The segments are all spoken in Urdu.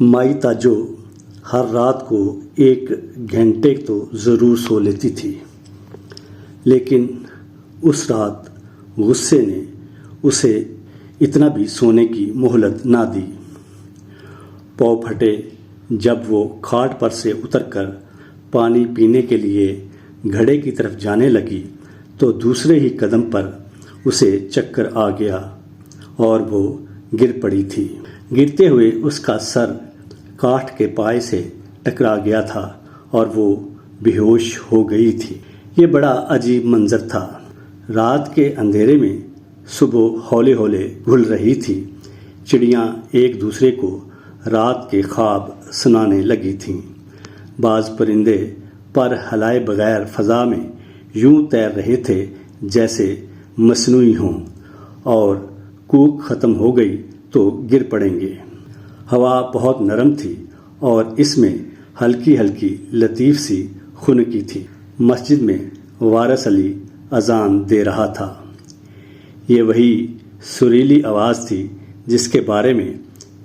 مائی تاجو ہر رات کو 1 گھنٹے تو ضرور سو لیتی تھی، لیکن اس رات غصے نے اسے اتنا بھی سونے کی مہلت نہ دی۔ پاؤں پھٹے جب وہ کھاٹ پر سے اتر کر پانی پینے کے لیے گھڑے کی طرف جانے لگی تو دوسرے ہی قدم پر اسے چکر آ گیا اور وہ گر پڑی تھی۔ گرتے ہوئے اس کا سر کاٹھ کے پائے سے ٹکرا گیا تھا اور وہ بے ہوش ہو گئی تھی۔ یہ بڑا عجیب منظر تھا۔ رات کے اندھیرے میں صبح ہولے ہولے گھل رہی تھی۔ چڑیاں ایک دوسرے کو رات کے خواب سنانے لگی تھیں۔ بعض پرندے پر ہلائے بغیر فضا میں یوں تیر رہے تھے جیسے مصنوعی ہوں، اور کوک ختم ہو گئی تو گر پڑیں گے۔ ہوا بہت نرم تھی اور اس میں ہلکی ہلکی لطیف سی خنکی تھی۔ مسجد میں وارث علی اذان دے رہا تھا۔ یہ وہی سریلی آواز تھی جس کے بارے میں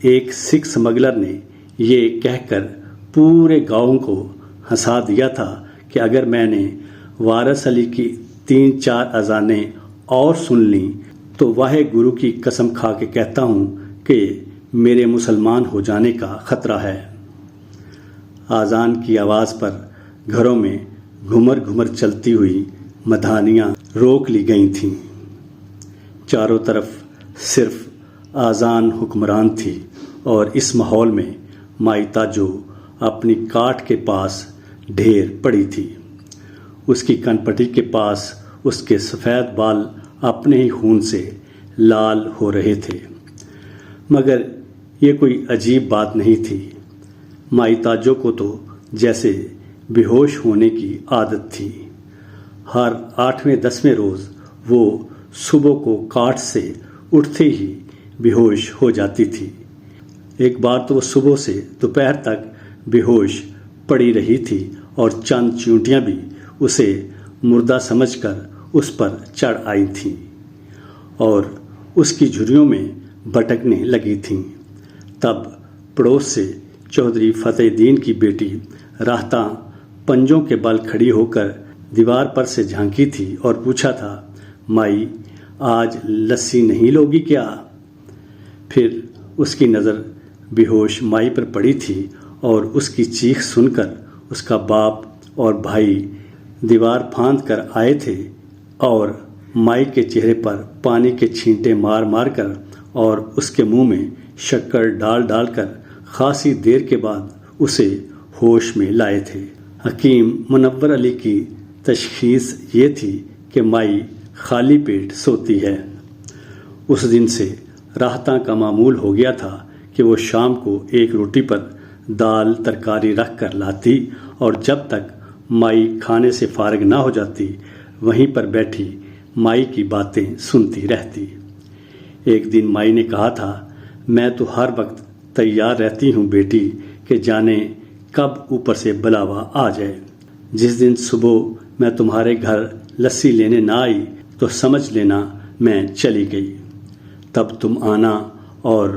ایک سکھ سمگلر نے یہ کہہ کر پورے گاؤں کو ہنسا دیا تھا کہ اگر میں نے وارث علی کی 3-4 اذانیں اور سن لیں تو واحے گرو کی قسم کھا کے کہتا ہوں کہ میرے مسلمان ہو جانے کا خطرہ ہے۔ اذان کی آواز پر گھروں میں گھمر گھمر چلتی ہوئی مدھانیاں روک لی گئی تھیں۔ چاروں طرف صرف اذان حکمران تھی اور اس ماحول میں مائی تاجو اپنی کاٹ کے پاس ڈھیر پڑی تھی۔ اس کی کن پٹی کے پاس اس کے سفید بال اپنے ہی خون سے لال ہو رہے تھے، مگر یہ کوئی عجیب بات نہیں تھی۔ مائی تاجو کو تو جیسے بے ہوش ہونے کی عادت تھی۔ ہر 8ویں 10ویں روز وہ صبح کو کاٹ سے اٹھتے ہی بے ہوش ہو جاتی تھی۔ ایک بار تو وہ صبح سے دوپہر تک بے ہوش پڑی رہی تھی اور چند چیونٹیاں بھی اسے مردہ سمجھ کر اس پر چڑھ آئی تھیں اور اس کی جھریوں میں بھٹکنے لگی تھیں۔ تب پڑوس سے چودھری فتح دین کی بیٹی راہتا پنجوں کے بل کھڑی ہو کر دیوار پر سے جھانکی تھی اور پوچھا تھا، مائی آج لسی نہیں لوگی کیا؟ پھر اس کی نظر بے ہوش مائی پر پڑی تھی اور اس کی چیخ سن کر اس کا باپ اور بھائی دیوار پھاند کر آئے تھے اور مائی کے چہرے پر پانی کے چھینٹے مار مار کر اور اس کے منہ میں شکر ڈال ڈال کر خاصی دیر کے بعد اسے ہوش میں لائے تھے۔ حکیم منور علی کی تشخیص یہ تھی کہ مائی خالی پیٹ سوتی ہے۔ اس دن سے راحتاں کا معمول ہو گیا تھا کہ وہ شام کو ایک روٹی پر دال ترکاری رکھ کر لاتی اور جب تک مائی کھانے سے فارغ نہ ہو جاتی وہیں پر بیٹھی مائی کی باتیں سنتی رہتی۔ ایک دن مائی نے کہا تھا، میں تو ہر وقت تیار رہتی ہوں بیٹی کہ جانے کب اوپر سے بلاوا آ جائے۔ جس دن صبح میں تمہارے گھر لسی لینے نہ آئی تو سمجھ لینا میں چلی گئی۔ تب تم آنا اور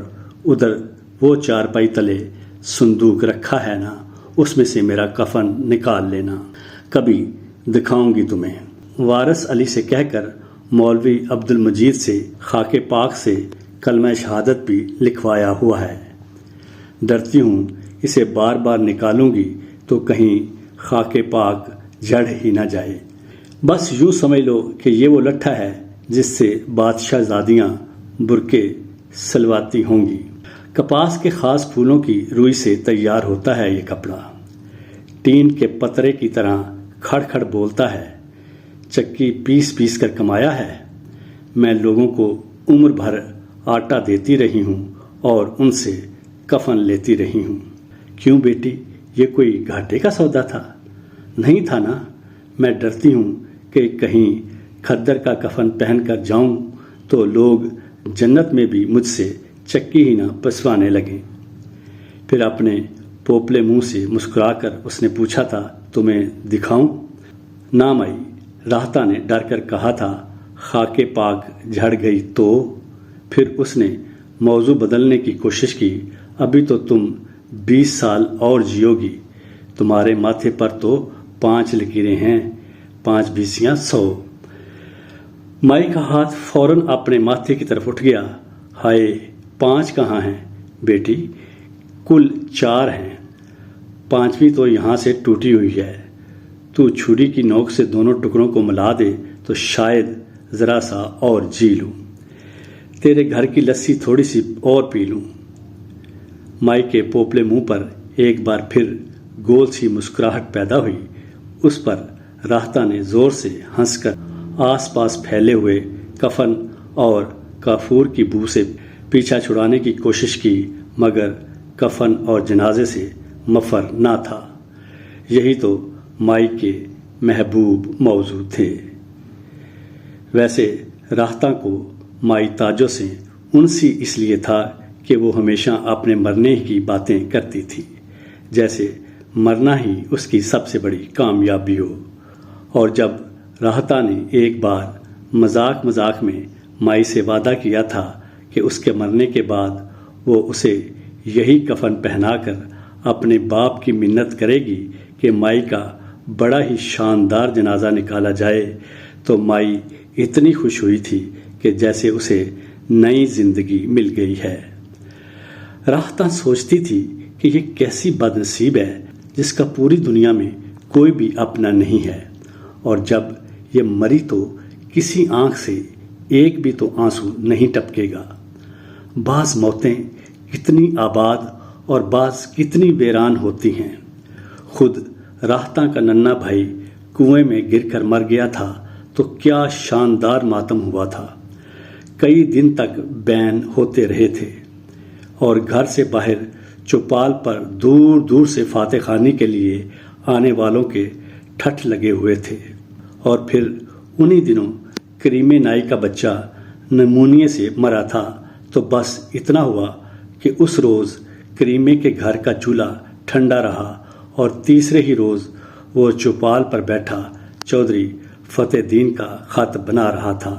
ادھر وہ چارپائی تلے صندوق رکھا ہے نا، اس میں سے میرا کفن نکال لینا، کبھی دکھاؤں گی تمہیں۔ وارث علی سے کہہ کر مولوی عبد المجید سے خاک پاک سے کلمہ شہادت بھی لکھوایا ہوا ہے۔ ڈرتی ہوں اسے بار بار نکالوں گی تو کہیں خاک پاک جھڑ ہی نہ جائے۔ بس یوں سمجھ لو کہ یہ وہ لٹھا ہے جس سے بادشاہ زادیاں برقعے سلواتی ہوں گی۔ کپاس کے خاص پھولوں کی روئی سے تیار ہوتا ہے یہ کپڑا۔ ٹین کے پترے کی طرح کھڑ کھڑ بولتا ہے۔ چکی پیس پیس کر کمایا ہے۔ میں لوگوں کو عمر بھر آٹا دیتی رہی ہوں اور ان سے کفن لیتی رہی ہوں۔ کیوں بیٹی، یہ کوئی گھاٹے کا سودا تھا؟ نہیں تھا نا۔ میں ڈرتی ہوں کہ کہیں کھدر کا کفن پہن کر جاؤں تو لوگ جنت میں بھی مجھ سے چکی ہی نہ پسوانے لگیں۔ پھر اپنے پوپلے منہ سے مسکرا کر اس نے پوچھا تھا، تمہیں دکھاؤں؟ نہ مائی، راہتا نے ڈر کر کہا تھا۔ خاک پاک جھڑ گئی تو؟ پھر اس نے موضوع بدلنے کی کوشش کی، ابھی تو تم 20 سال اور جیو گی، تمہارے ماتھے پر تو 5 لکیریں ہیں، 5 بیسیاں 100۔ مائی کا ہاتھ فوراً اپنے ماتھے کی طرف اٹھ گیا۔ ہائے 5 کہاں ہیں بیٹی، کل 4 ہیں، 5ویں تو یہاں سے ٹوٹی ہوئی ہے، تو چھری کی نوک سے دونوں ٹکڑوں کو ملا دے تو شاید ذرا سا اور جی لوں، تیرے گھر کی لسی تھوڑی سی اور پی لوں۔ مائی کے پوپلے منہ پر ایک بار پھر گول سی مسکراہٹ پیدا ہوئی۔ اس پر راہتہ نے زور سے ہنس کر آس پاس پھیلے ہوئے کفن اور کافور کی بو سے پیچھا چھڑانے کی کوشش کی، مگر کفن اور جنازے سے مفر نہ تھا۔ یہی تو مائی کے محبوب موضوع تھے۔ ویسے راہتہ کو مائی تاجو سے انسی اس لیے تھا کہ وہ ہمیشہ اپنے مرنے کی باتیں کرتی تھی، جیسے مرنا ہی اس کی سب سے بڑی کامیابی ہو۔ اور جب راہتہ نے ایک بار مذاق مذاق میں مائی سے وعدہ کیا تھا کہ اس کے مرنے کے بعد وہ اسے یہی کفن پہنا کر اپنے باپ کی منت کرے گی کہ مائی کا بڑا ہی شاندار جنازہ نکالا جائے، تو مائی اتنی خوش ہوئی تھی کہ جیسے اسے نئی زندگی مل گئی ہے۔ راہتہ سوچتی تھی کہ یہ کیسی بد نصیب ہے جس کا پوری دنیا میں کوئی بھی اپنا نہیں ہے، اور جب یہ مری تو کسی آنکھ سے ایک بھی تو آنسو نہیں ٹپکے گا۔ بعض موتیں کتنی آباد اور بعض کتنی ویران ہوتی ہیں۔ خود راہتہ کا ننھا بھائی کنویں میں گر کر مر گیا تھا تو کیا شاندار ماتم ہوا تھا، کئی دن تک بین ہوتے رہے تھے، اور گھر سے باہر چوپال پر دور دور سے فاتح خوانی کے لیے آنے والوں کے ٹھٹھ لگے ہوئے تھے۔ اور پھر انہی دنوں کریمے نائی کا بچہ نمونیے سے مرا تھا، تو بس اتنا ہوا کہ اس روز کریمے کے گھر کا چولہا ٹھنڈا رہا، اور تیسرے ہی روز وہ چوپال پر بیٹھا چودھری فتح دین کا خط بنا رہا تھا۔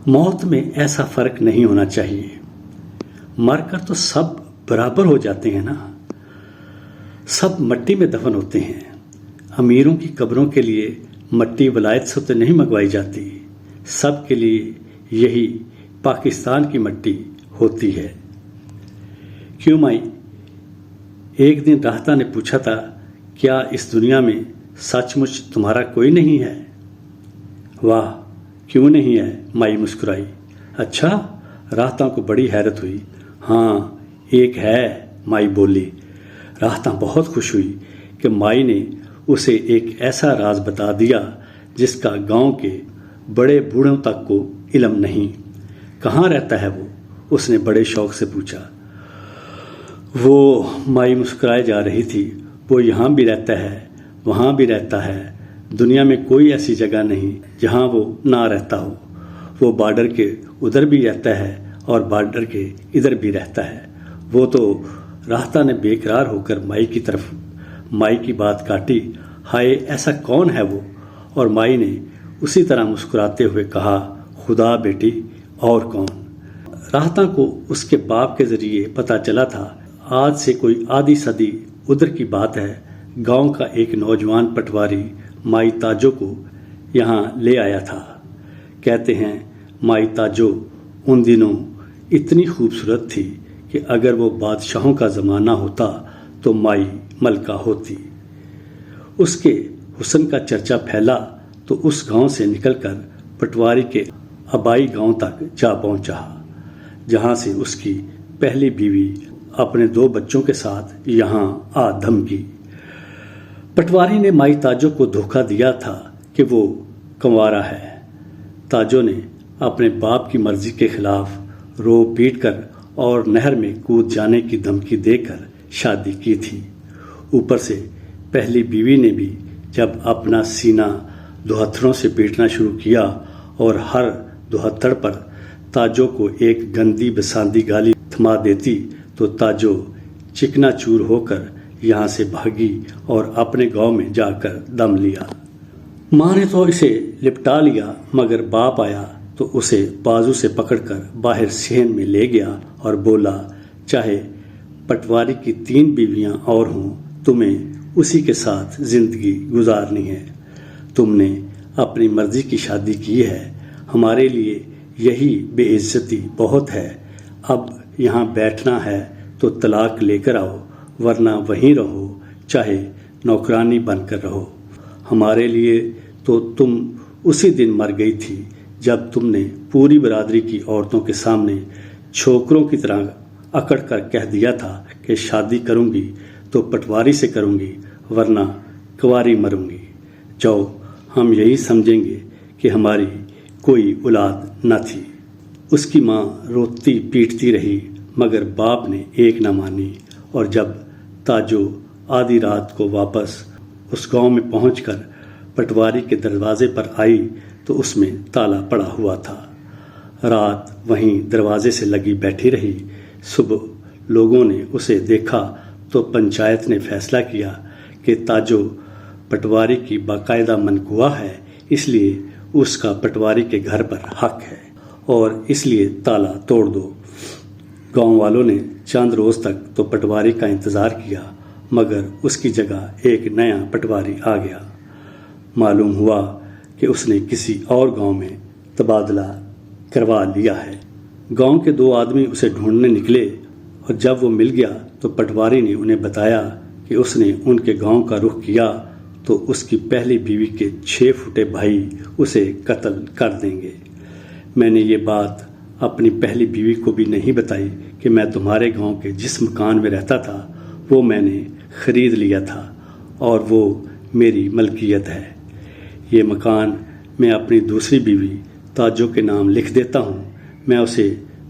موت میں ایسا فرق نہیں ہونا چاہیے، مر کر تو سب برابر ہو جاتے ہیں نا، سب مٹی میں دفن ہوتے ہیں۔ امیروں کی قبروں کے لیے مٹی ولایت سے تو نہیں منگوائی جاتی، سب کے لیے یہی پاکستان کی مٹی ہوتی ہے۔ کیوں مائی؟ ایک دن راہتہ نے پوچھا تھا، کیا اس دنیا میں سچ مچ تمہارا کوئی نہیں ہے؟ واہ، کیوں نہیں ہے؟ مائی مسکرائی۔ اچھا؟ راہتہ کو بڑی حیرت ہوئی۔ ہاں ایک ہے، مائی بولی۔ راہتہ بہت خوش ہوئی کہ مائی نے اسے ایک ایسا راز بتا دیا جس کا گاؤں کے بڑے بوڑھوں تک کو علم نہیں۔ کہاں رہتا ہے وہ؟ اس نے بڑے شوق سے پوچھا۔ وہ، مائی مسکرائے جا رہی تھی، وہ یہاں بھی رہتا ہے، وہاں بھی رہتا ہے، دنیا میں کوئی ایسی جگہ نہیں جہاں وہ نہ رہتا ہو۔ وہ بارڈر کے ادھر بھی رہتا ہے اور بارڈر کے ادھر بھی رہتا ہے۔ وہ تو، راہتہ نے بے قرار ہو کر مائی کی طرف مائی کی بات کاٹی۔ ہائے ایسا کون ہے وہ؟ اور مائی نے اسی طرح مسکراتے ہوئے کہا، خدا بیٹی، اور کون؟ راہتہ کو اس کے باپ کے ذریعے پتہ چلا تھا، آج سے کوئی آدھی صدی ادھر کی بات ہے، گاؤں کا ایک نوجوان پٹواری مائی تاجو کو یہاں لے آیا تھا۔ کہتے ہیں مائی تاجو ان دنوں اتنی خوبصورت تھی کہ اگر وہ بادشاہوں کا زمانہ ہوتا تو مائی ملکہ ہوتی۔ اس کے حسن کا چرچا پھیلا تو اس گاؤں سے نکل کر پٹواری کے آبائی گاؤں تک جا پہنچا، جہاں سے اس کی پہلی بیوی اپنے 2 بچوں کے ساتھ یہاں آ دھمکی۔ پٹواری نے مائی تاجو کو دھوکہ دیا تھا کہ وہ کنوارا ہے۔ تاجو نے اپنے باپ کی مرضی کے خلاف رو پیٹ کر اور نہر میں کود جانے کی دھمکی دے کر شادی کی تھی۔ اوپر سے پہلی بیوی نے بھی جب اپنا سینہ 2 ہتھڑوں سے پیٹنا شروع کیا اور ہر 2 ہتھڑ پر تاجو کو ایک گندی بساندی گالی تھما دیتی تو تاجو چکنا چور ہو کر یہاں سے بھاگی اور اپنے گاؤں میں جا کر دم لیا۔ ماں نے تو اسے لپٹا لیا، مگر باپ آیا تو اسے بازو سے پکڑ کر باہر صحن میں لے گیا اور بولا، چاہے پٹواری کی 3 بیویاں اور ہوں، تمہیں اسی کے ساتھ زندگی گزارنی ہے۔ تم نے اپنی مرضی کی شادی کی ہے، ہمارے لیے یہی بے عزتی بہت ہے۔ اب یہاں بیٹھنا ہے تو طلاق لے کر آؤ، ورنہ وہیں رہو، چاہے نوکرانی بن کر رہو۔ ہمارے لیے تو تم اسی دن مر گئی تھی جب تم نے پوری برادری کی عورتوں کے سامنے چھوکروں کی طرح اکڑ کر کہہ دیا تھا کہ شادی کروں گی تو پٹواری سے کروں گی، ورنہ کنواری مروں گی۔ جاؤ، ہم یہی سمجھیں گے کہ ہماری کوئی اولاد نہ تھی۔ اس کی ماں روتی پیٹتی رہی مگر باپ نے ایک نہ مانی، اور جب تاجو آدھی رات کو واپس اس گاؤں میں پہنچ کر پٹواری کے دروازے پر آئی تو اس میں تالا پڑا ہوا تھا۔ رات وہیں دروازے سے لگی بیٹھی رہی۔ صبح لوگوں نے اسے دیکھا تو پنچایت نے فیصلہ کیا کہ تاجو پٹواری کی باقاعدہ منکوہ ہے، اس لیے اس کا پٹواری کے گھر پر حق ہے اور اس لیے تالا توڑ دو۔ گاؤں والوں نے چند روز تک تو پٹواری کا انتظار کیا مگر اس کی جگہ ایک نیا پٹواری آ گیا۔ معلوم ہوا کہ اس نے کسی اور گاؤں میں تبادلہ کروا لیا ہے۔ گاؤں کے 2 آدمی اسے ڈھونڈنے نکلے اور جب وہ مل گیا تو پٹواری نے انہیں بتایا کہ اس نے ان کے گاؤں کا رخ کیا تو اس کی پہلی بیوی کے 6 فوٹے بھائی اسے قتل کر دیں گے۔ میں نے یہ بات اپنی پہلی بیوی کو بھی نہیں بتائی کہ میں تمہارے گاؤں کے جس مکان میں رہتا تھا وہ میں نے خرید لیا تھا اور وہ میری ملکیت ہے۔ یہ مکان میں اپنی دوسری بیوی تاجو کے نام لکھ دیتا ہوں، میں اسے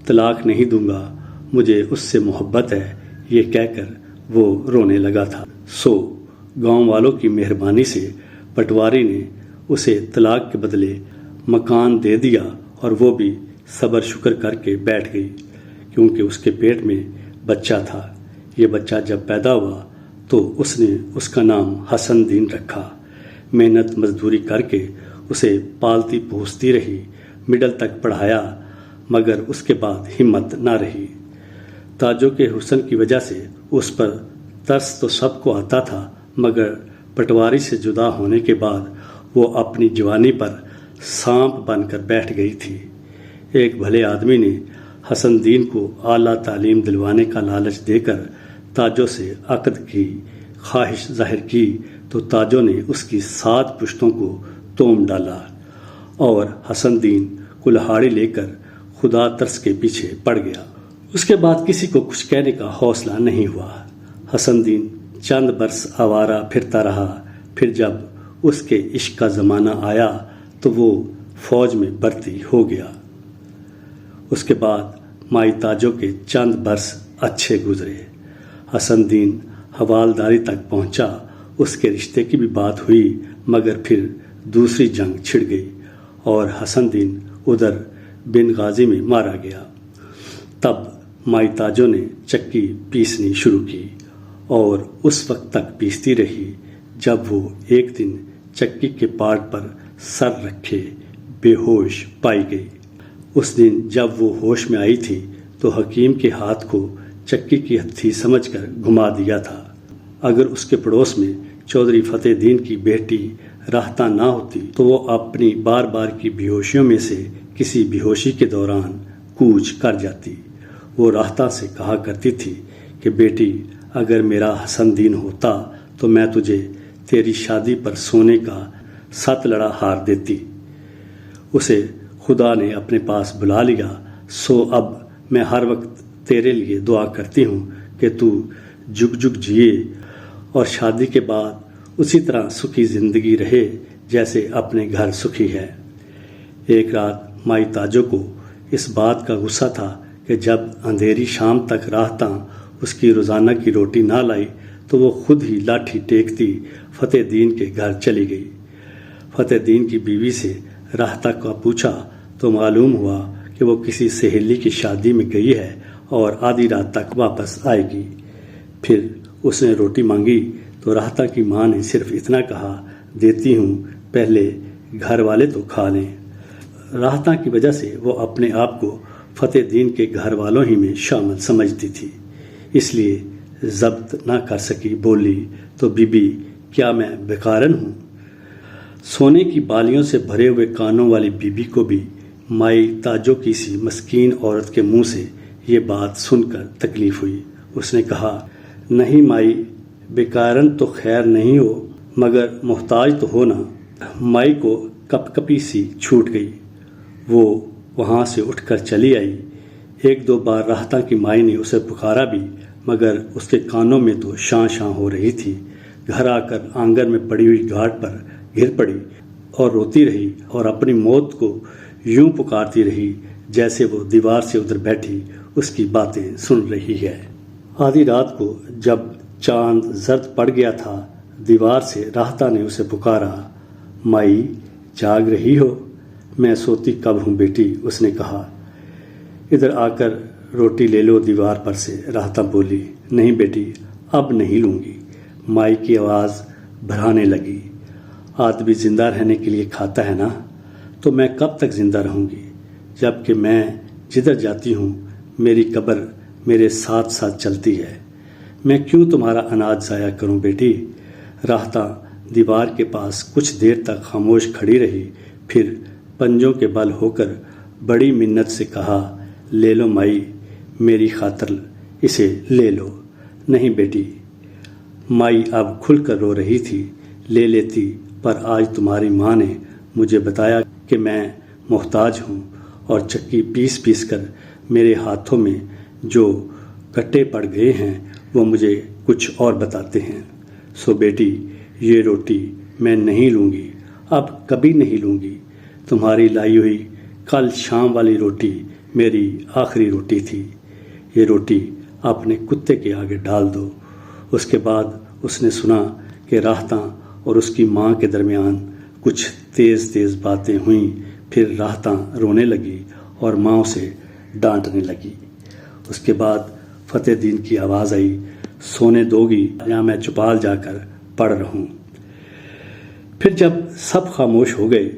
طلاق نہیں دوں گا، مجھے اس سے محبت ہے۔ یہ کہہ کر وہ رونے لگا تھا۔ سو گاؤں والوں کی مہربانی سے پٹواری نے اسے طلاق کے بدلے مکان دے دیا اور وہ بھی صبر شکر کر کے بیٹھ گئی، کیونکہ اس کے پیٹ میں بچہ تھا۔ یہ بچہ جب پیدا ہوا تو اس نے اس کا نام حسن دین رکھا۔ محنت مزدوری کر کے اسے پالتی پوستی رہی، مڈل تک پڑھایا مگر اس کے بعد ہمت نہ رہی۔ تاجو کے حسن کی وجہ سے اس پر ترس تو سب کو آتا تھا مگر پٹواری سے جدا ہونے کے بعد وہ اپنی جوانی پر سانپ بن کر بیٹھ گئی تھی۔ ایک بھلے آدمی نے حسن دین کو اعلیٰ تعلیم دلوانے کا لالچ دے کر تاجو سے عقد کی خواہش ظاہر کی تو تاجو نے اس کی 7 پشتوں کو توم ڈالا اور حسن دین کلہاڑی لے کر خدا ترس کے پیچھے پڑ گیا۔ اس کے بعد کسی کو کچھ کہنے کا حوصلہ نہیں ہوا۔ حسن دین چند برس آوارہ پھرتا رہا، پھر جب اس کے عشق کا زمانہ آیا تو وہ فوج میں بھرتی ہو گیا۔ اس کے بعد مائی تاجو کے چند برس اچھے گزرے۔ حسن دین حوالداری تک پہنچا، اس کے رشتے کی بھی بات ہوئی مگر پھر دوسری جنگ چھڑ گئی اور حسن دین ادھر بن غازی میں مارا گیا۔ تب مائی تاجو نے چکی پیسنی شروع کی اور اس وقت تک پیستی رہی جب وہ ایک دن چکی کے پارٹ پر سر رکھے بے ہوش پائی گئی۔ اس دن جب وہ ہوش میں آئی تھی تو حکیم کے ہاتھ کو چکی کی ہتھی سمجھ کر گھما دیا تھا۔ اگر اس کے پڑوس میں چودھری فتح دین کی بیٹی راہتا نہ ہوتی تو وہ اپنی بار بار کی بیہوشیوں میں سے کسی بیہوشی کے دوران کوچ کر جاتی۔ وہ راہتا سے کہا کرتی تھی کہ بیٹی، اگر میرا حسن دین ہوتا تو میں تجھے تیری شادی پر سونے کا 7 لڑا ہار دیتی۔ اسے خدا نے اپنے پاس بلا لیا، سو اب میں ہر وقت تیرے لیے دعا کرتی ہوں کہ تو جگ جگ جیے اور شادی کے بعد اسی طرح سکھی زندگی رہے جیسے اپنے گھر سکھی ہے۔ ایک رات مائی تاجو کو اس بات کا غصہ تھا کہ جب اندھیری شام تک راہتاں اس کی روزانہ کی روٹی نہ لائی تو وہ خود ہی لاٹھی ٹیکتی فتح دین کے گھر چلی گئی۔ فتح دین کی بیوی سے راہتا کا پوچھا تو معلوم ہوا کہ وہ کسی سہیلی کی شادی میں گئی ہے اور آدھی رات تک واپس آئے گی۔ پھر اس نے روٹی مانگی تو راہتا کی ماں نے صرف اتنا کہا، دیتی ہوں، پہلے گھر والے تو کھا لیں۔ راہتا کی وجہ سے وہ اپنے آپ کو فتح دین کے گھر والوں ہی میں شامل سمجھتی تھی۔ اس لیے ضبط نہ کر سکی، بولی تو بی بی کیا میں بیکارن ہوں؟ سونے کی بالیوں سے بھرے ہوئے کانوں والی بی بی کو بھی مائی تاجو کی سی مسکین عورت کے منہ سے یہ بات سن کر تکلیف ہوئی۔ اس نے کہا، نہیں مائی، بیکارن تو خیر نہیں ہو، مگر محتاج تو ہو نا۔ مائی کو کپ کپی سی چھوٹ گئی، وہ وہاں سے اٹھ کر چلی آئی۔ ایک دو بار راہتا کی مائی نے اسے پکارا بھی، مگر اس کے کانوں میں تو شاں شاں ہو رہی تھی۔ گھر آ کر آنگن میں پڑی ہوئی گھاٹ پر گر پڑی اور روتی رہی اور اپنی موت کو یوں پکارتی رہی جیسے وہ دیوار سے ادھر بیٹھی اس کی باتیں سن رہی ہے۔ آدھی رات کو جب چاند زرد پڑ گیا تھا، دیوار سے راہتا نے اسے پکارا، مائی جاگ رہی ہو؟ میں سوتی کب ہوں بیٹی، اس نے کہا۔ ادھر آ کر روٹی لے لو دیوار پر سے، راہتا بولی۔ نہیں بیٹی، اب نہیں لوں گی، مائی کی آواز بھرانے لگی۔ آدمی زندہ رہنے کے لیے کھاتا ہے نا، تو میں کب تک زندہ رہوں گی، جب کہ میں جدھر جاتی ہوں میری قبر میرے ساتھ ساتھ چلتی ہے۔ میں کیوں تمہارا اناج ضائع کروں بیٹی؟ راہتا دیوار کے پاس کچھ دیر تک خاموش کھڑی رہی، پھر پنجوں کے بل ہو کر بڑی منت سے کہا، لے لو مائی، میری خاطر اسے لے لو۔ نہیں بیٹی، مائی اب کھل کر رو رہی تھی۔ لے لیتی، پر آج تمہاری ماں نے مجھے بتایا کہ میں محتاج ہوں، اور چکی پیس پیس کر میرے ہاتھوں میں جو کٹے پڑ گئے ہیں وہ مجھے کچھ اور بتاتے ہیں۔ سو بیٹی، یہ روٹی میں نہیں لوں گی، اب کبھی نہیں لوں گی۔ تمہاری لائی ہوئی کل شام والی روٹی میری آخری روٹی تھی، یہ روٹی اپنے کتے کے آگے ڈال دو۔ اس کے بعد اس نے سنا کہ راہتا اور اس کی ماں کے درمیان کچھ تیز تیز باتیں ہوئیں، پھر راہتا رونے لگی اور ماں اسے ڈانٹنے لگی۔ اس کے بعد فتح دین کی آواز آئی، سونے دو گی یا میں چوپال جا کر پڑھ رہوں؟ پھر جب سب خاموش ہو گئے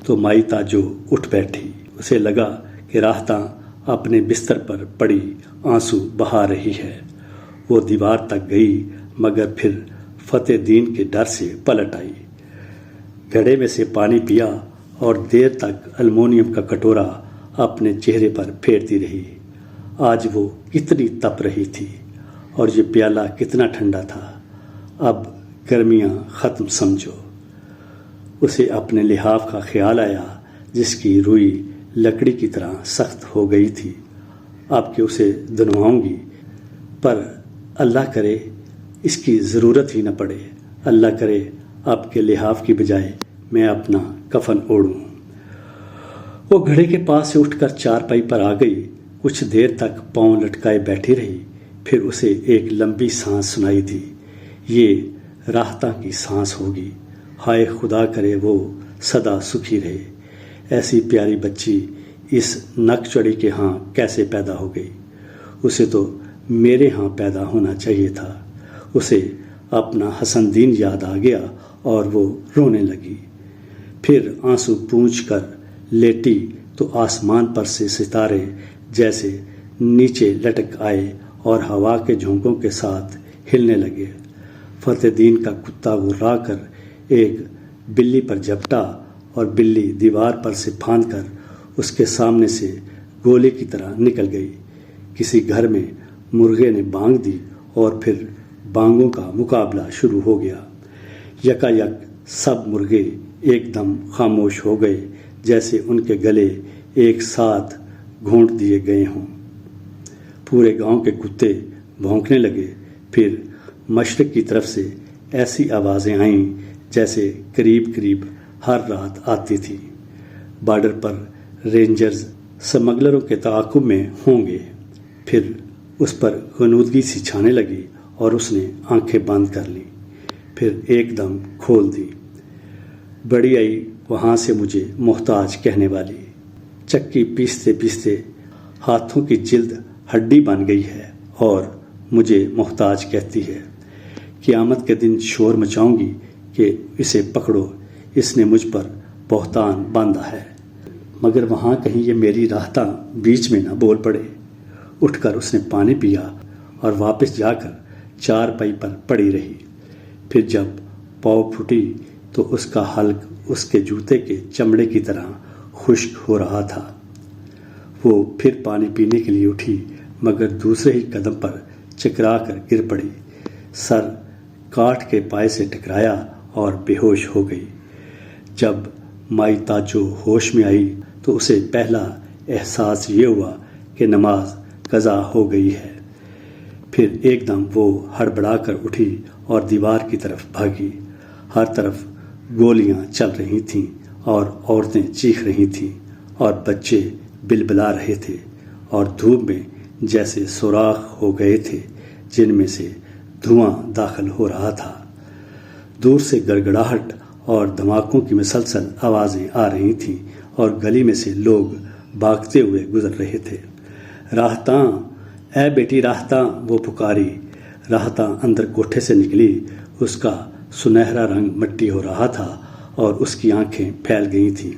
تو مائی تاجو اٹھ بیٹھی۔ اسے لگا کہ راہتا اپنے بستر پر پڑی آنسو بہا رہی ہے۔ وہ دیوار تک گئی، مگر پھر فتح دین کے ڈر سے پلٹ آئی۔ گھڑے میں سے پانی پیا اور دیر تک المونیم کا کٹورا اپنے چہرے پر پھیرتی رہی۔ آج وہ کتنی تپ رہی تھی اور یہ پیالہ کتنا ٹھنڈا تھا۔ اب گرمیاں ختم سمجھو۔ اسے اپنے لحاف کا خیال آیا جس کی روئی لکڑی کی طرح سخت ہو گئی تھی۔ اب کہ اسے دنواؤں گی، پر اللہ کرے اس کی ضرورت ہی نہ پڑے۔ اللہ کرے اب کے لحاف کی بجائے میں اپنا کفن اوڑھوں۔ وہ گھڑے کے پاس سے اٹھ کر چارپائی پر آ گئی، کچھ دیر تک پاؤں لٹکائے بیٹھی رہی، پھر اسے ایک لمبی سانس سنائی دی۔ یہ راہتا کی سانس ہوگی۔ ہائے خدا کرے وہ سدا سکھی رہے۔ ایسی پیاری بچی اس نک چڑی کے ہاں کیسے پیدا ہو گئی؟ اسے تو میرے ہاں پیدا ہونا چاہیے تھا۔ اسے اپنا حسن دین یاد آ گیا اور وہ رونے لگی۔ پھر آنسو پونچھ کر لیٹی تو آسمان پر سے ستارے جیسے نیچے لٹک آئے اور ہوا کے جھونکوں کے ساتھ ہلنے لگے۔ فتح دین کا کتا گھرا کر ایک بلی پر جھپٹا اور بلی دیوار پر سے پھاند کر اس کے سامنے سے گولے کی طرح نکل گئی۔ کسی گھر میں مرغے نے بانگ دی اور پھر بانگوں کا مقابلہ شروع ہو گیا۔ یکا یک سب مرغے ایک دم خاموش ہو گئے، جیسے ان کے گلے ایک ساتھ گھونٹ دیے گئے ہوں۔ پورے گاؤں کے کتے بھونکنے لگے۔ پھر مشرق کی طرف سے ایسی آوازیں آئیں جیسے قریب قریب ہر رات آتی تھی۔ بارڈر پر رینجرز سمگلروں کے تعاقب میں ہوں گے۔ پھر اس پر غنودگی سی چھانے لگی اور اس نے آنکھیں بند کر لیں، پھر ایک دم کھول دی۔ بڑی آئی وہاں سے مجھے محتاج کہنے والی۔ چکی پیستے پیستے ہاتھوں کی جلد ہڈی بن گئی ہے اور مجھے محتاج کہتی ہے۔ قیامت کے دن شور مچاؤں گی کہ اسے پکڑو، اس نے مجھ پر بہتان باندھا ہے۔ مگر وہاں کہیں یہ میری راہتا بیچ میں نہ بول پڑے۔ اٹھ کر اس نے پانی پیا اور واپس جا کر چارپائی پر پڑی رہی۔ پھر جب پاؤں پھٹی تو اس کا حلق اس کے جوتے کے چمڑے کی طرح خشک ہو رہا تھا۔ وہ پھر پانی پینے کے لیے اٹھی مگر دوسرے ہی قدم پر چکرا کر گر پڑی، سر کاٹھ کے پائے سے ٹکرایا اور بے ہوش ہو گئی۔ جب مائی تاجو ہوش میں آئی تو اسے پہلا احساس یہ ہوا کہ نماز قضا ہو گئی ہے۔ پھر ایک دم وہ ہڑبڑا کر اٹھی اور دیوار کی طرف بھاگی۔ ہر طرف گولیاں چل رہی تھیں اور عورتیں چیخ رہی تھیں اور بچے بلبلا رہے تھے اور دھوپ میں جیسے سوراخ ہو گئے تھے جن میں سے دھواں داخل ہو رہا تھا۔ دور سے گڑگڑاہٹ اور دھماکوں کی مسلسل آوازیں آ رہی تھیں اور گلی میں سے لوگ بھاگتے ہوئے گزر رہے تھے۔ راہتاں، اے بیٹی راہتاں، وہ پکاری۔ راہتاں اندر کوٹھے سے نکلی۔ اس کا سنہرا رنگ مٹی ہو رہا تھا اور اس کی آنکھیں پھیل گئی تھیں۔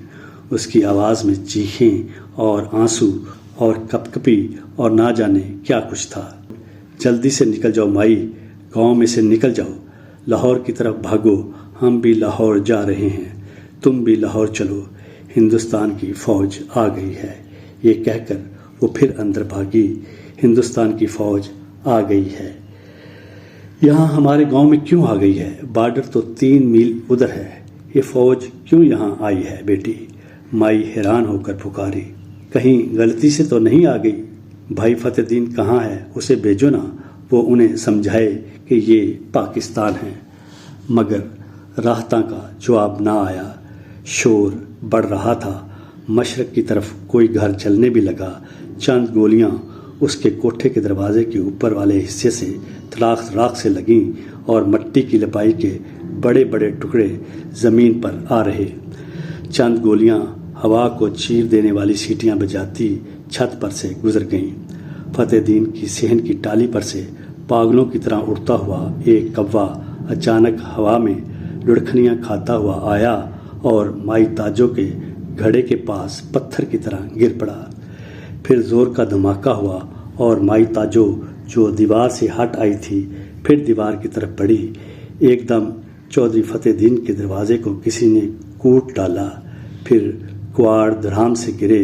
اس کی آواز میں چیخیں اور آنسو اور کپ کپی اور نہ جانے کیا کچھ تھا۔ جلدی سے نکل جاؤ مائی، گاؤں میں سے نکل جاؤ، لاہور کی طرف بھاگو، ہم بھی لاہور جا رہے ہیں، تم بھی لاہور چلو، ہندوستان کی فوج آ گئی ہے۔ یہ کہہ کر وہ پھر اندر بھاگی۔ ہندوستان کی فوج آ گئی ہے؟ یہاں ہمارے گاؤں میں کیوں آ گئی ہے؟ بارڈر تو 3 میل ادھر ہے، یہ فوج کیوں یہاں آئی ہے بیٹی؟ مائی حیران ہو کر پکاری۔ کہیں غلطی سے تو نہیں آ گئی؟ بھائی فتح دین کہاں ہے؟ اسے بھیجو نا، وہ انہیں سمجھائے کہ یہ پاکستان ہے۔ مگر راہتاں کا جواب نہ آیا۔ شور بڑھ رہا تھا۔ مشرق کی طرف کوئی گھر جلنے بھی لگا۔ چند گولیاں اس کے کوٹھے کے دروازے کے اوپر والے حصے سے تراخ تراخ سے لگیں اور مٹی کی لپائی کے بڑے بڑے ٹکڑے زمین پر آ رہے۔ چند گولیاں ہوا کو چیر دینے والی سیٹیاں بجاتی چھت پر سے گزر گئیں۔ فتح دین کی صحن کی ٹالی پر سے پاگلوں کی طرح اڑتا ہوا ایک کوا اچانک ہوا میں لڑکھنیاں کھاتا ہوا آیا اور مائی تاجو کے گھڑے کے پاس پتھر کی طرح گر پڑا۔ پھر زور کا دھماکہ ہوا اور مائی تاجو جو دیوار سے ہٹ آئی تھی پھر دیوار کی طرف بڑھی۔ ایک دم چودھری فتح دین کے دروازے کو کسی نے کوٹ ڈالا، پھر کواڑ دھڑام سے گرے۔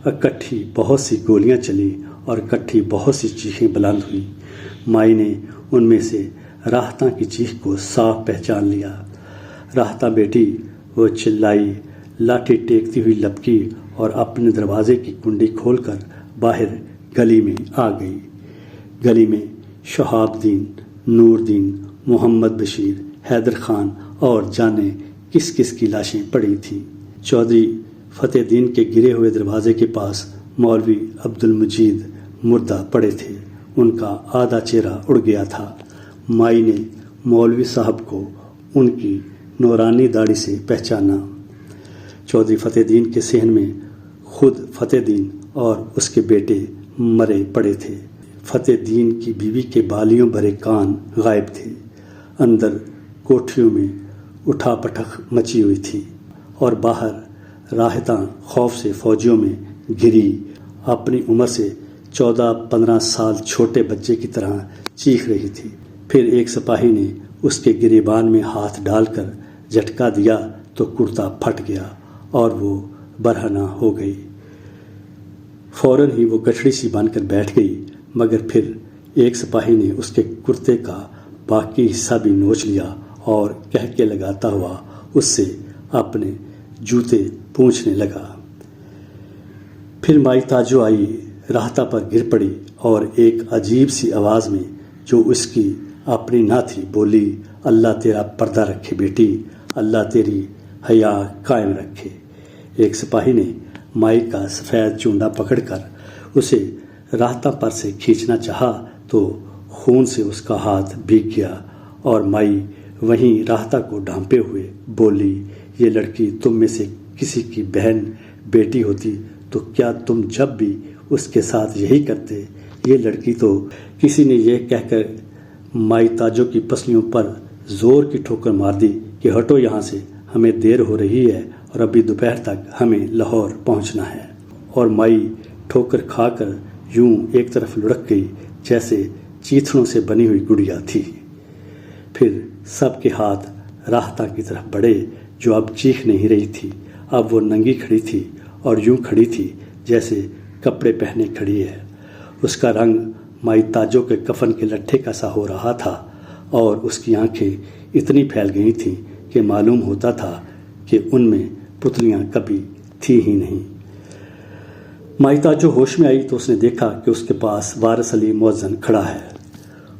اکٹھی بہت سی گولیاں چلی اور اکٹھی بہت سی چیخیں بلند ہوئیں۔ مائی نے ان میں سے راہتاں کی چیخ کو صاف پہچان لیا۔ راہتاں بیٹی، وہ چلائی، لاٹھی ٹیکتی ہوئی لپکی اور اپنے دروازے کی کنڈی کھول کر باہر گلی میں آ گئی۔ گلی میں شہاب دین، نور دین، محمد بشیر، حیدر خان اور جانے کس کس کی لاشیں پڑی تھیں۔ چودھری فتح دین کے گرے ہوئے دروازے کے پاس مولوی عبد المجید مردہ پڑے تھے۔ ان کا آدھا چہرہ اڑ گیا تھا۔ مائی نے مولوی صاحب کو ان کی نورانی داڑھی سے پہچانا۔ چودھری فتح دین کے صحن میں خود فتح دین اور اس کے بیٹے مرے پڑے تھے۔ فتح دین کی بیوی کے بالیوں بھرے کان غائب تھے۔ اندر کوٹھیوں میں اٹھا پٹخ مچی ہوئی تھی اور باہر راہتاں خوف سے فوجیوں میں گھری اپنی عمر سے 14-15 سال چھوٹے بچے کی طرح چیخ رہی تھی۔ پھر ایک سپاہی نے اس کے گریبان میں ہاتھ ڈال کر جھٹکا دیا تو کرتا پھٹ گیا اور وہ برہنہ ہو گئی۔ فوراً ہی وہ گٹھڑی سی بن کر بیٹھ گئی، مگر پھر ایک سپاہی نے اس کے کرتے کا باقی حصہ بھی نوچ لیا اور کہہ کے لگاتا ہوا اس سے اپنے جوتے پونچھنے لگا۔ پھر مائی تاجو آئی، راہتا پر گر پڑی اور ایک عجیب سی آواز میں جو اس کی اپنی نہ تھی بولی، اللہ تیرا پردہ رکھے بیٹی، اللہ تیری حیا قائم رکھے۔ ایک سپاہی نے مائی کا سفید چونڈا پکڑ کر اسے راہتا پر سے کھینچنا چاہا تو خون سے اس کا ہاتھ بھیگ گیا اور مائی وہیں راہتا کو ڈھانپے ہوئے بولی، یہ لڑکی تم میں سے کسی کی بہن بیٹی ہوتی تو کیا تم جب بھی اس کے ساتھ یہی کرتے؟ یہ لڑکی تو… کسی نے یہ کہہ کر مائی تاجو کی پسلیوں پر زور کی ٹھوکر مار دی کہ ہٹو یہاں سے، ہمیں دیر ہو رہی ہے اور ابھی دوپہر تک ہمیں لاہور پہنچنا ہے۔ اور مائی ٹھوکر کھا کر یوں ایک طرف لڑک گئی جیسے چیتھڑوں سے بنی ہوئی گڑیا تھی۔ پھر سب کے ہاتھ راہتا کی طرف بڑھے جو اب چیخ نہیں رہی تھی۔ اب وہ ننگی کھڑی تھی اور یوں کھڑی تھی جیسے کپڑے پہنے کھڑی ہے۔ اس کا رنگ مائی تاجو کے کفن کے لٹھے کا سا ہو رہا تھا اور اس کی آنکھیں اتنی پھیل گئی تھیں کہ معلوم ہوتا تھا کہ ان میں پتلیاں کبھی تھی ہی نہیں۔ مائی تاجو ہوش میں آئی تو اس نے دیکھا کہ اس کے پاس وارث علی مؤذن کھڑا ہے۔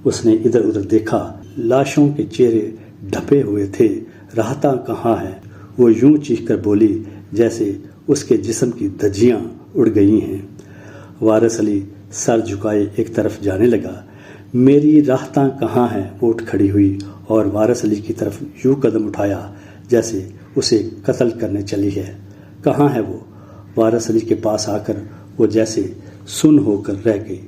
اس نے ادھر ادھر دیکھا، لاشوں کے چہرے ڈھپے ہوئے تھے۔ راہتا کہاں ہے؟ وہ یوں چیخ کر بولی جیسے اس کے جسم کی دھجیاں اڑ گئی ہیں۔ وارث علی سر جھکائے ایک طرف جانے لگا۔ میری راہتا کہاں ہے؟ وہ اٹھ کھڑی ہوئی اور وارث علی کی طرف یوں قدم اٹھایا جیسے اسے قتل کرنے چلی ہے۔ کہاں ہے وہ؟ وارث علی کے پاس آ کر وہ جیسے سن ہو کر رہ گئی۔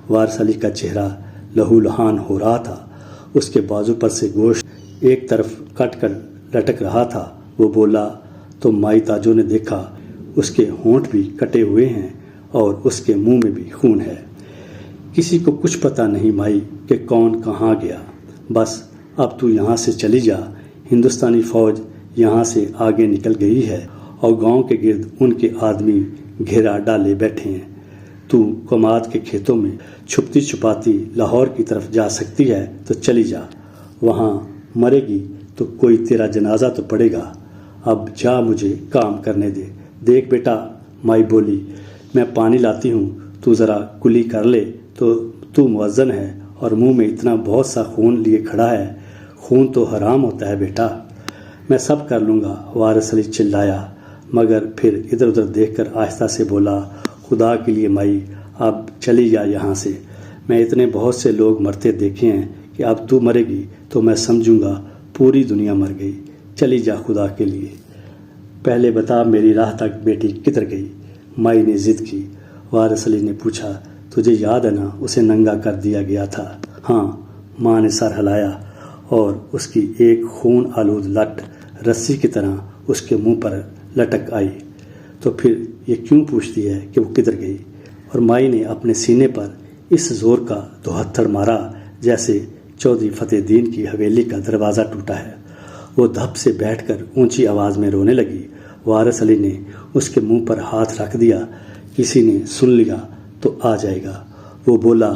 وارث علی کا چہرہ لہو لہان ہو رہا تھا، اس کے بازو پر سے گوشت ایک طرف کٹ کر لٹک رہا تھا۔ وہ بولا تو مائی تاجو نے دیکھا اس کے ہونٹ بھی کٹے ہوئے ہیں اور اس کے منہ میں بھی خون ہے۔ کسی کو کچھ پتہ نہیں مائی کہ کون کہاں گیا۔ بس اب تو یہاں سے چلی جا۔ ہندوستانی فوج یہاں سے آگے نکل گئی ہے اور گاؤں کے گرد ان کے آدمی گھیرا ڈالے بیٹھے ہیں۔ تو کماد کے کھیتوں میں چھپتی چھپاتی لاہور کی طرف جا سکتی ہے تو چلی جا، وہاں مرے گی تو کوئی تیرا جنازہ تو پڑے گا۔ اب جا، مجھے کام کرنے دے۔ دیکھ بیٹا، مائی بولی، میں پانی لاتی ہوں، تو ذرا کلی کر لے۔ تو مؤذن ہے اور منہ میں اتنا بہت سا خون لیے کھڑا ہے، خون تو حرام ہوتا ہے بیٹا۔ میں سب کر لوں گا، وارث علی چلایا، مگر پھر ادھر ادھر دیکھ کر آہستہ سے بولا، خدا کے لیے مائی اب چلی جا یہاں سے۔ میں اتنے بہت سے لوگ مرتے دیکھے ہیں کہ اب تو مرے گی تو میں سمجھوں گا پوری دنیا مر گئی۔ چلی جا خدا کے لیے۔ پہلے بتا میری راہ تک بیٹی کدھر گئی؟ مائی نے ضد کی۔ وارث علی نے پوچھا، تجھے یاد ہے نا اسے ننگا کر دیا گیا تھا؟ ہاں۔ ماں نے سر ہلایا اور اس کی ایک خون آلود لٹ رسی کی طرح اس کے منہ پر لٹک آئی۔ تو پھر یہ کیوں پوچھتی ہے کہ وہ کدھر گئی؟ اور مائی نے اپنے سینے پر اس زور کا دوہتھڑ مارا جیسے چودھری فتح دین کی حویلی کا دروازہ ٹوٹا ہے۔ وہ دھپ سے بیٹھ کر اونچی آواز میں رونے لگی۔ وارث علی نے اس کے منہ پر ہاتھ رکھ دیا، کسی نے سن لیا تو آ جائے گا، وہ بولا،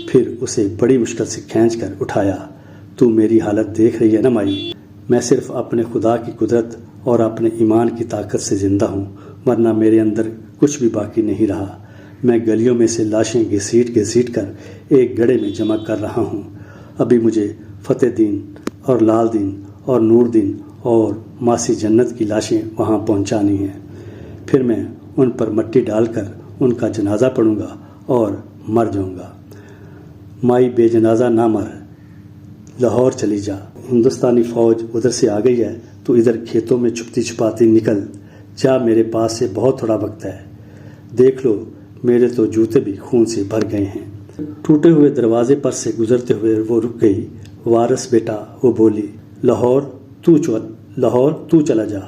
پھر اسے بڑی مشکل سے کھینچ کر اٹھایا۔ تو میری حالت دیکھ رہی ہے نا مائی، میں صرف اپنے خدا کی قدرت اور اپنے ایمان کی طاقت سے زندہ ہوں، ورنہ میرے اندر کچھ بھی باقی نہیں رہا۔ میں گلیوں میں سے لاشیں گھسیٹ کر ایک گڑھے میں جمع کر رہا ہوں۔ ابھی مجھے فتح دین اور لال دین اور نور دین اور ماسی جنت کی لاشیں وہاں پہنچانی ہیں، پھر میں ان پر مٹی ڈال کر ان کا جنازہ پڑھوں گا اور مر جاؤں گا۔ مائی بے جنازہ نہ مر، لاہور چلی جا۔ ہندوستانی فوج ادھر سے آ گئی ہے تو ادھر کھیتوں میں چھپتی چھپاتی نکل جا، میرے پاس سے بہت تھوڑا وقت ہے۔ دیکھ لو میرے تو جوتے بھی خون سے بھر گئے ہیں۔ ٹوٹے ہوئے دروازے پر سے گزرتے ہوئے وہ رک گئی۔ وارث بیٹا، وہ بولی، لاہور تو چلا جا،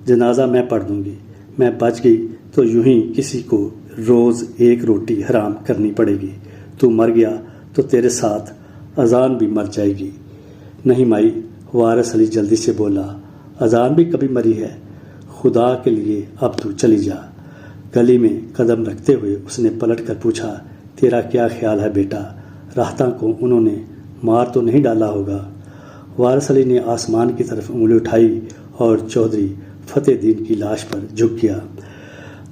جنازہ میں پڑھ دوں گی۔ میں بچ گئی تو یوں ہی کسی کو روز ایک روٹی حرام کرنی پڑے گی۔ تو مر گیا تو تیرے ساتھ اذان بھی مر جائے گی۔ نہیں مائی، وارث علی جلدی سے بولا، اذان بھی کبھی مری ہے؟ خدا کے لیے اب تو چلی جا۔ گلی میں قدم رکھتے ہوئے اس نے پلٹ کر پوچھا، تیرا کیا خیال ہے بیٹا؟ راہتا کو انہوں نے مار تو نہیں ڈالا ہوگا؟ وارث علی نے آسمان کی طرف انگلی اٹھائی اور چودھری فتح دین کی لاش پر جھک گیا۔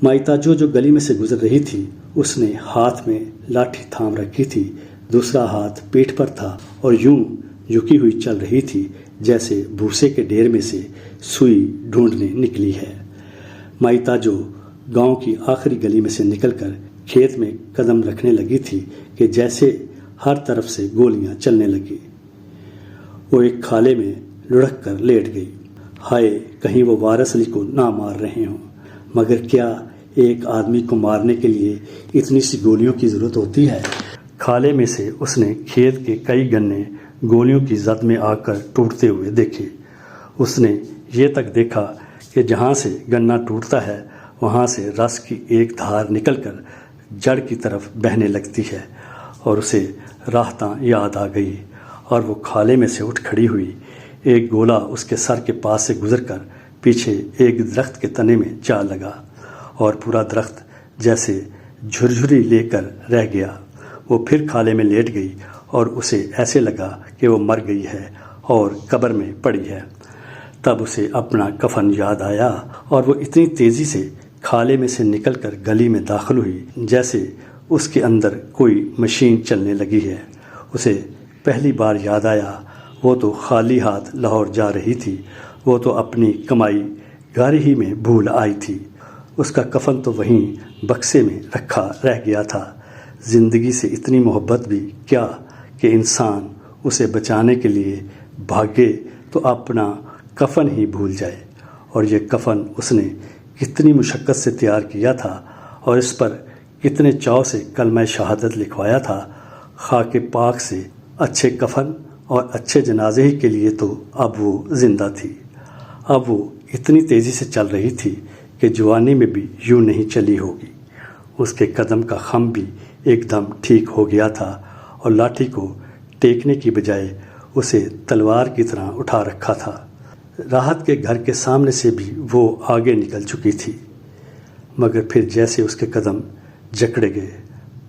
مائی تاجو جو گلی میں سے گزر رہی تھی، اس نے ہاتھ میں لاٹھی تھام رکھی تھی، دوسرا ہاتھ پیٹھ پر تھا اور یوں جھکی ہوئی چل رہی تھی جیسے بھوسے کے ڈھیر میں سے سوئی ڈھونڈنے نکلی ہے۔ مائی تاجو گاؤں کی آخری گلی میں سے نکل کر کھیت میں قدم رکھنے لگی تھی کہ جیسے ہر طرف سے گولیاں چلنے لگی۔ وہ ایک کھالے میں لڑک کر لیٹ گئی۔ ہائے، کہیں وہ وارث علی کو نہ مار رہے ہوں۔ مگر کیا ایک آدمی کو مارنے کے لیے اتنی سی گولیوں کی ضرورت ہوتی ہے؟ کھالے میں سے اس نے کھیت کے کئی گنے گولیوں کی زد میں آ کر ٹوٹتے ہوئے دیکھے۔ اس نے یہ تک دیکھا کہ جہاں سے گنا ٹوٹتا ہے وہاں سے رس کی ایک دھار نکل کر جڑ کی طرف بہنے لگتی ہے اور اسے راحتاں یاد آ گئی اور وہ کھالے میں سے اٹھ کھڑی ہوئی۔ ایک گولا اس کے سر کے پاس سے گزر کر پیچھے ایک درخت کے تنے میں جا لگا اور پورا درخت جیسے جھرجھری لے کر رہ گیا۔ وہ پھر کھالے میں لیٹ گئی اور اسے ایسے لگا کہ وہ مر گئی ہے اور قبر میں پڑی ہے۔ تب اسے اپنا کفن یاد آیا اور وہ اتنی تیزی سے کھالے میں سے نکل کر گلی میں داخل ہوئی جیسے اس کے اندر کوئی مشین چلنے لگی ہے۔ اسے پہلی بار یاد آیا وہ تو خالی ہاتھ لاہور جا رہی تھی، وہ تو اپنی کمائی گھر ہی میں بھول آئی تھی۔ اس کا کفن تو وہیں بکسے میں رکھا رہ گیا تھا۔ زندگی سے اتنی محبت بھی کیا کہ انسان اسے بچانے کے لیے بھاگے تو اپنا کفن ہی بھول جائے۔ اور یہ کفن اس نے کتنی مشقت سے تیار کیا تھا اور اس پر کتنے چاؤ سے کلمہ شہادت لکھوایا تھا۔ خاک پاک سے اچھے کفن اور اچھے جنازے ہی کے لیے تو اب وہ زندہ تھی۔ اب وہ اتنی تیزی سے چل رہی تھی کہ جوانی میں بھی یوں نہیں چلی ہوگی۔ اس کے قدم کا خم بھی ایک دم ٹھیک ہو گیا تھا اور لاٹھی کو ٹیکنے کی بجائے اسے تلوار کی طرح اٹھا رکھا تھا۔ راحت کے گھر کے سامنے سے بھی وہ آگے نکل چکی تھی، مگر پھر جیسے اس کے قدم جکڑے گئے،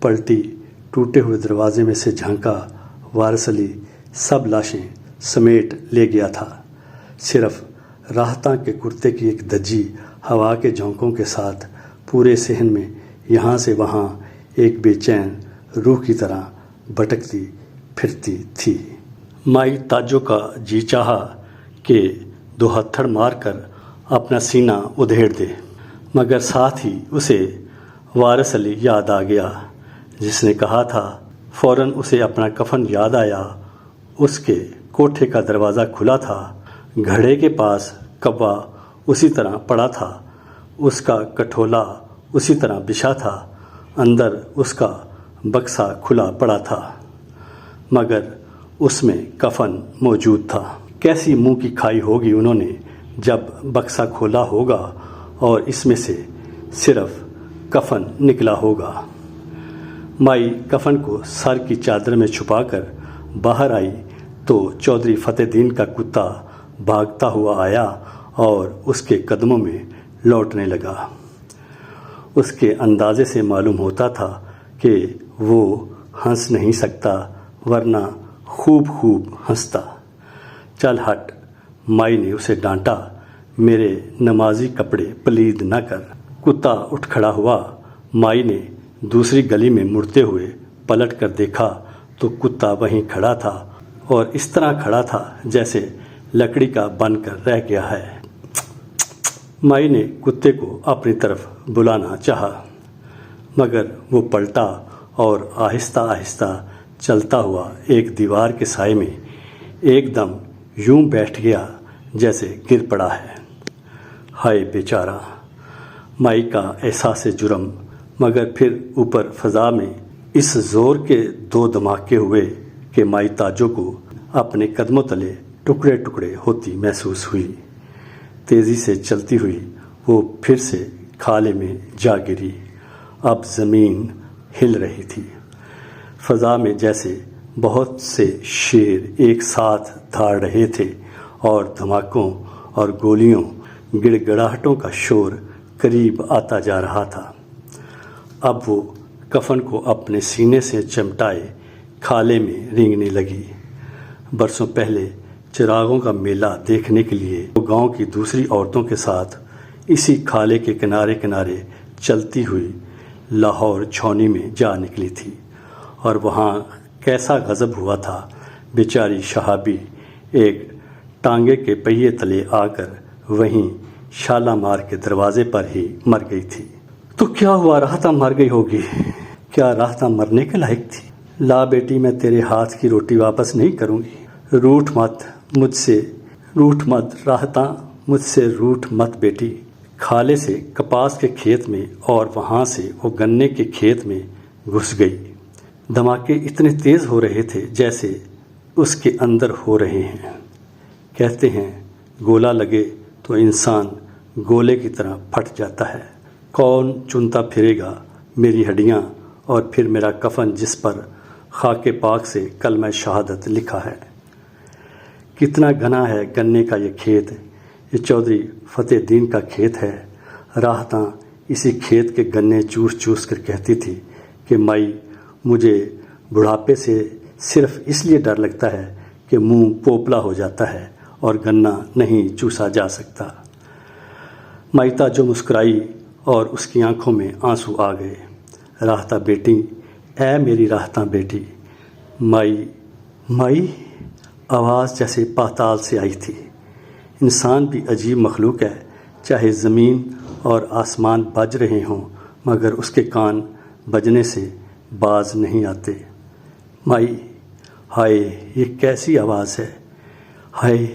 پلٹی، ٹوٹے ہوئے دروازے میں سے جھانکا، وارث علی سب لاشیں سمیٹ لے گیا تھا۔ صرف راحتاں کے کرتے کی ایک دھجی ہوا کے جھونکوں کے ساتھ پورے صحن میں یہاں سے وہاں ایک بے چین روح کی طرح بھٹکتی پھرتی تھی۔ مائی تاجو کا جی چاہا کہ دو ہتھڑ مار کر اپنا سینہ ادھیڑ دے، مگر ساتھ ہی اسے وارث علی یاد آ گیا جس نے کہا تھا۔ فوراً اسے اپنا کفن یاد آیا۔ اس کے کوٹھے کا دروازہ کھلا تھا، گھڑے کے پاس کوا اسی طرح پڑا تھا، اس کا کٹھولا اسی طرح بچھا تھا، اندر اس کا بکسا کھلا پڑا تھا، مگر اس میں کفن موجود تھا۔ کیسی منہ کی کھائی ہوگی انہوں نے جب بکسا کھولا ہوگا اور اس میں سے صرف کفن نکلا ہوگا۔ مائی کفن کو سر کی چادر میں چھپا کر باہر آئی تو چودھری فتح دین کا کتا بھاگتا ہوا آیا اور اس کے قدموں میں لوٹنے لگا۔ اس کے اندازے سے معلوم ہوتا تھا کہ وہ ہنس نہیں سکتا ورنہ خوب ہنستا۔ چل ہٹ، مائی نے اسے ڈانٹا، میرے نمازی کپڑے پلید نہ کر۔ کتا اٹھ کھڑا ہوا۔ مائی نے دوسری گلی میں مڑتے ہوئے پلٹ کر دیکھا تو کتا وہیں کھڑا تھا اور اس طرح کھڑا تھا جیسے لکڑی کا بن کر رہ گیا ہے۔ مائی نے کتے کو اپنی طرف بلانا چاہا، مگر وہ پلٹا اور آہستہ آہستہ چلتا ہوا ایک دیوار کے سائے میں ایک دم یوں بیٹھ گیا جیسے گر پڑا ہے۔ ہائے بیچارہ! مائی کا احساس جرم، مگر پھر اوپر فضا میں اس زور کے دو دھماکے ہوئے کہ مائی تاجو کو اپنے قدموں تلے ٹکڑے ٹکڑے ہوتی محسوس ہوئی۔ تیزی سے چلتی ہوئی وہ پھر سے کھالے میں جا گری۔ اب زمین ہل رہی تھی۔ فضا میں جیسے بہت سے شیر ایک ساتھ دھاڑ رہے تھے اور دھماکوں اور گولیوں، گڑ گڑاہٹوں کا شور قریب آتا جا رہا تھا۔ اب وہ کفن کو اپنے سینے سے چمٹائے کھالے میں رینگنے لگی۔ برسوں پہلے چراغوں کا میلہ دیکھنے کے لیے وہ گاؤں کی دوسری عورتوں کے ساتھ اسی کھالے کے کنارے کنارے چلتی ہوئی لاہور چھاؤنی میں جا نکلی تھی، اور وہاں کیسا غضب ہوا تھا۔ بیچاری شہابی ایک ٹانگے کے پہیے تلے آ کر وہیں شالہ مار کے دروازے پر ہی مر گئی تھی۔ تو کیا ہوا، راحتاں مر گئی ہوگی؟ کیا راحتاں مرنے کے لائق تھی؟ لا بیٹی، میں تیرے ہاتھ کی روٹی واپس نہیں کروں گی۔ روٹھ مت مجھ سے، روٹھ مت راحتاں، مجھ سے روٹھ مت بیٹی۔ کھالے سے کپاس کے کھیت میں اور وہاں سے وہ گنے کے کھیت میں گھس گئی۔ دھماکے اتنے تیز ہو رہے تھے جیسے اس کے اندر ہو رہے ہیں۔ کہتے ہیں گولا لگے تو انسان گولے کی طرح پھٹ جاتا ہے۔ کون چنتا پھرے گا میری ہڈیاں اور پھر میرا کفن جس پر خاک پاک سے کلمہ شہادت لکھا ہے۔ کتنا گھنا ہے گنے کا یہ کھیت، یہ چودھری فتح دین کا کھیت ہے۔ راحتاں اسی کھیت کے گنے چوس چوس کر کہتی تھی کہ مائی مجھے بڑھاپے سے صرف اس لیے ڈر لگتا ہے کہ منہ پوپلا ہو جاتا ہے اور گنا نہیں چوسا جا سکتا۔ مائتا جو مسکرائی اور اس کی آنکھوں میں آنسو آ گئے۔ راحتہ بیٹی، اے میری راحتہ بیٹی۔ مائی آواز جیسے پاتال سے آئی تھی۔ انسان بھی عجیب مخلوق ہے، چاہے زمین اور آسمان بج رہے ہوں مگر اس کے کان بجنے سے باز نہیں آتے۔ مائی، ہائے یہ کیسی آواز ہے، ہائے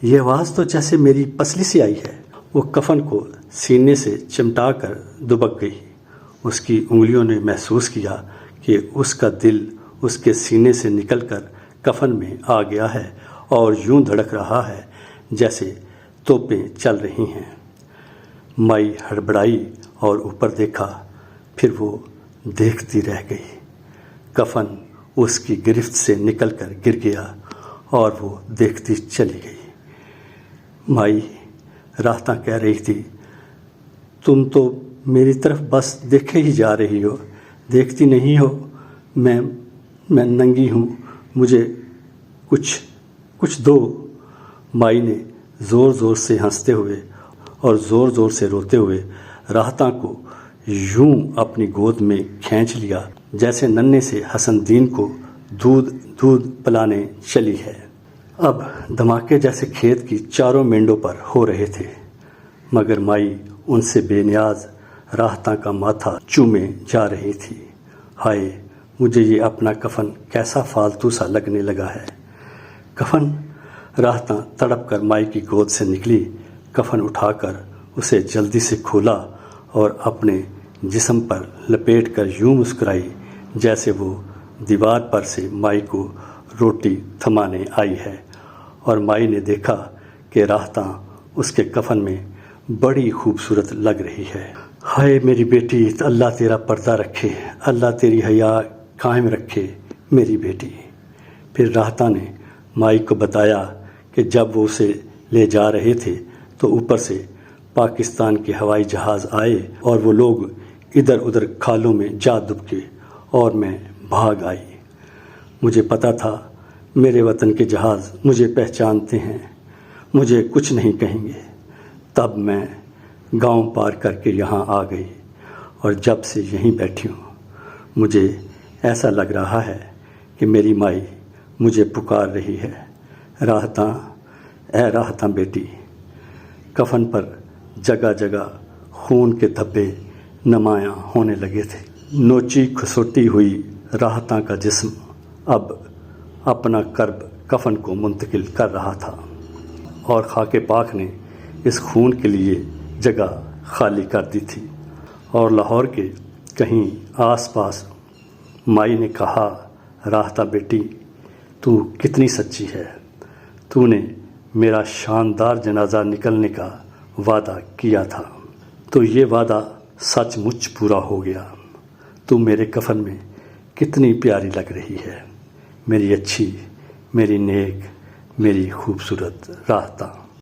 یہ آواز تو جیسے میری پسلی سے آئی ہے۔ وہ کفن کو سینے سے چمٹا کر دبک گئی۔ اس کی انگلیوں نے محسوس کیا کہ اس کا دل اس کے سینے سے نکل کر کفن میں آ گیا ہے اور یوں دھڑک رہا ہے جیسے توپیں چل رہی ہیں۔ مائی ہڑبڑائی اور اوپر دیکھا، پھر وہ دیکھتی رہ گئی۔ کفن اس کی گرفت سے نکل کر گر گیا اور وہ دیکھتی چلی گئی۔ مائی، راحتہ کہہ رہی تھی، تم تو میری طرف بس دیکھے ہی جا رہی ہو، دیکھتی نہیں ہو میں ننگی ہوں، مجھے کچھ دو۔ مائی نے زور زور سے ہنستے ہوئے اور زور زور سے روتے ہوئے راحتہ کو یوں اپنی گود میں کھینچ لیا جیسے ننھے سے حسن دین کو دودھ پلانے چلی ہے۔ اب دھماکے جیسے کھیت کی چاروں مینڈوں پر ہو رہے تھے مگر مائی ان سے بے نیاز راحتہ کا ماتھا چومے جا رہی تھی۔ ہائے مجھے یہ اپنا کفن کیسا فالتو سا لگنے لگا ہے۔ کفن! راحتہ تڑپ کر مائی کی گود سے نکلی، کفن اٹھا کر اسے جلدی سے کھولا اور اپنے جسم پر لپیٹ کر یوں مسکرائی جیسے وہ دیوار پر سے مائی کو روٹی تھمانے آئی ہے، اور مائی نے دیکھا کہ راحتہ اس کے کفن میں بڑی خوبصورت لگ رہی ہے۔ ہائے میری بیٹی، اللہ تیرا پردہ رکھے، اللہ تیری حیا قائم رکھے میری بیٹی۔ پھر راحتہ نے مائی کو بتایا کہ جب وہ اسے لے جا رہے تھے تو اوپر سے پاکستان کے ہوائی جہاز آئے اور وہ لوگ ادھر ادھر کھالوں میں جا دبکے اور میں بھاگ آئی۔ مجھے پتا تھا میرے وطن کے جہاز مجھے پہچانتے ہیں، مجھے کچھ نہیں کہیں گے۔ تب میں گاؤں پار کر کے یہاں آ گئی اور جب سے یہیں بیٹھی ہوں مجھے ایسا لگ رہا ہے کہ میری مائی مجھے پکار رہی ہے، راحتہ، اے راحتہ بیٹی۔ کفن پر جگہ جگہ خون کے دھبے نمایاں ہونے لگے تھے۔ نوچی کھسوٹی ہوئی راحتہ کا جسم اب اپنا کرب کفن کو منتقل کر رہا تھا اور خاک پاک نے اس خون کے لیے جگہ خالی کر دی تھی۔ اور لاہور کے کہیں آس پاس مائی نے کہا، راحتہ بیٹی تو کتنی سچی ہے، تو نے میرا شاندار جنازہ نکلنے کا وعدہ کیا تھا تو یہ وعدہ سچ مچ پورا ہو گیا۔ تو میرے کفن میں کتنی پیاری لگ رہی ہے، میری اچھی، میری نیک، میری خوبصورت راحتہ۔